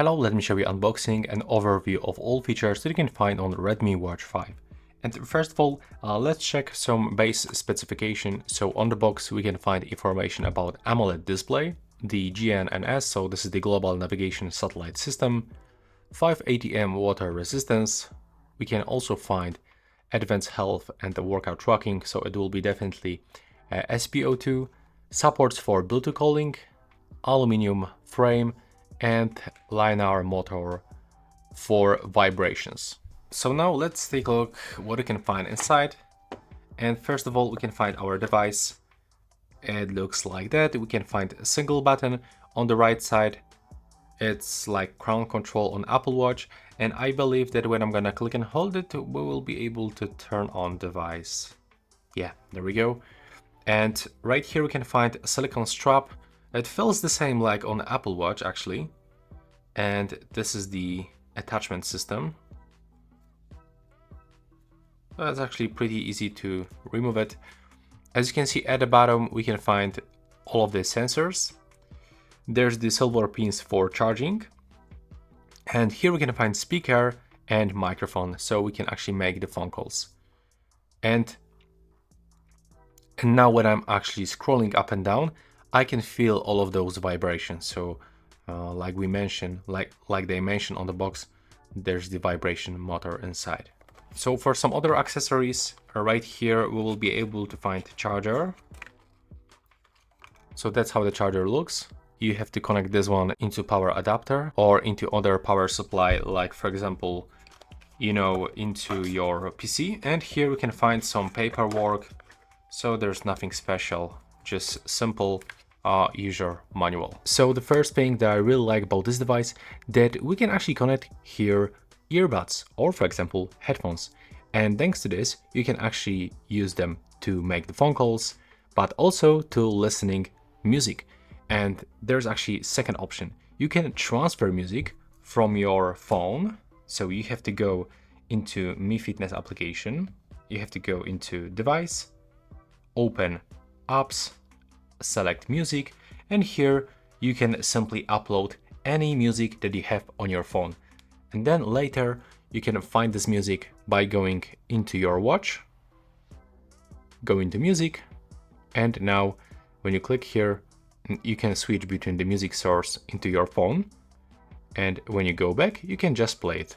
Hello, let me show you unboxing and overview of all features that you can find on the Redmi Watch 5. And first of all, let's check some base specification. So on the box, we can find information about AMOLED display, the GNSS, so this is the Global Navigation Satellite System, 580M water resistance. We can also find advanced health and the workout tracking, so it will be definitely SpO2, supports for Bluetooth calling, aluminum frame, and linear motor for vibrations. So now let's take a look what we can find inside. And first of all, we can find our device. It looks like that. We can find a single button on the right side. It's like crown control on Apple Watch. And I believe that when I'm gonna click and hold it, we will be able to turn on device. Yeah, there we go. And right here we can find a silicone strap. It feels the same like on the Apple Watch actually. And this is the attachment system. That's actually pretty easy to remove it. As you can see at the bottom, we can find all of the sensors. There's the silver pins for charging. And here we can find speaker and microphone, so we can actually make the phone calls. And now when I'm actually scrolling up and down, I can feel all of those vibrations. So like we mentioned, like they mentioned on the box, there's the vibration motor inside. So for some other accessories, right here we will be able to find charger. So that's how the charger looks. You have to connect this one into power adapter or into other power supply, like for example, into your PC. And here we can find some paperwork. So there's nothing special, just simple user manual. So the first thing that I really like about this device, that we can actually connect here earbuds or for example headphones, and thanks to this you can actually use them to make the phone calls but also to listening music. And there's actually second option, you can transfer music from your phone. So you have to go into Mi Fitness application, you have to go into device, open apps, select music, and here you can simply upload any music that you have on your phone. And then later you can find this music by going into your watch, go into music, and now when you click here, you can switch between the music source into your phone. And when you go back, you can just play it.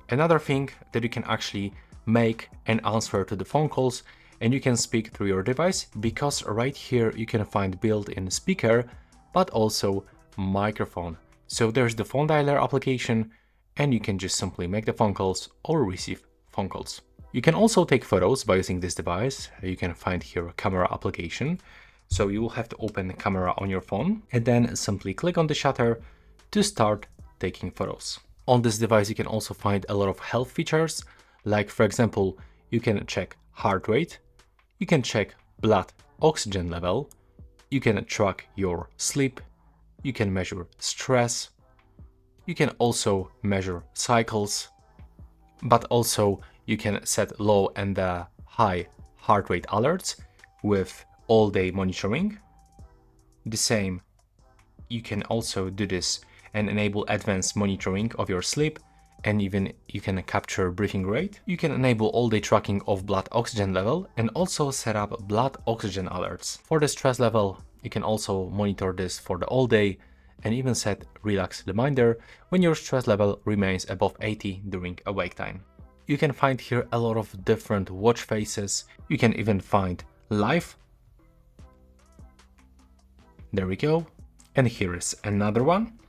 Another thing that you can actually make an answer to the phone calls, and you can speak through your device, because right here you can find built-in speaker, but also microphone. So there's the phone dialer application, and you can just simply make the phone calls or receive phone calls. You can also take photos by using this device. You can find here a camera application. So you will have to open the camera on your phone and then simply click on the shutter to start taking photos. On this device, you can also find a lot of health features, like for example, you can check heart rate, you can check blood oxygen level, you can track your sleep, you can measure stress, you can also measure cycles, but also you can set low and high heart rate alerts with all-day monitoring. The same, you can also do this and enable advanced monitoring of your sleep, and even you can capture breathing rate. You can enable all-day tracking of blood oxygen level and also set up blood oxygen alerts. For the stress level, you can also monitor this for the all day and even set relax reminder when your stress level remains above 80 during awake time. You can find here a lot of different watch faces. You can even find live. There we go. And here is another one,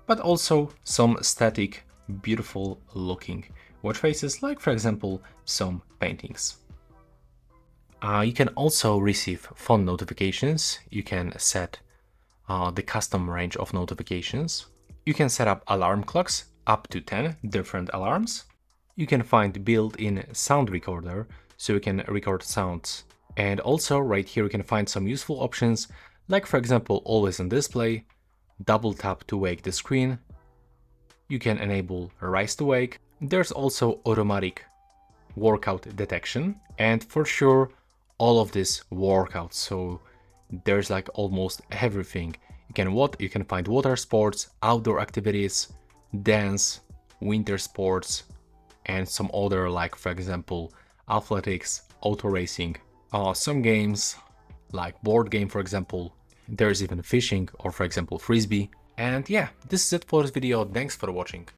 but also some static, beautiful looking watch faces, like for example, some paintings. You can also receive phone notifications. You can set the custom range of notifications. You can set up alarm clocks, up to 10 different alarms. You can find built-in sound recorder, so you can record sounds. And also right here you can find some useful options, like for example, always on display, double tap to wake the screen. You can enable rise to wake. There's also automatic workout detection, and for sure all of this workouts. So there's like almost everything. You can find water sports, outdoor activities, dance, winter sports, and some other, like for example, athletics, auto racing, some games like board game, for example. There's even fishing or for example frisbee. And yeah, this is it for this video. Thanks for watching.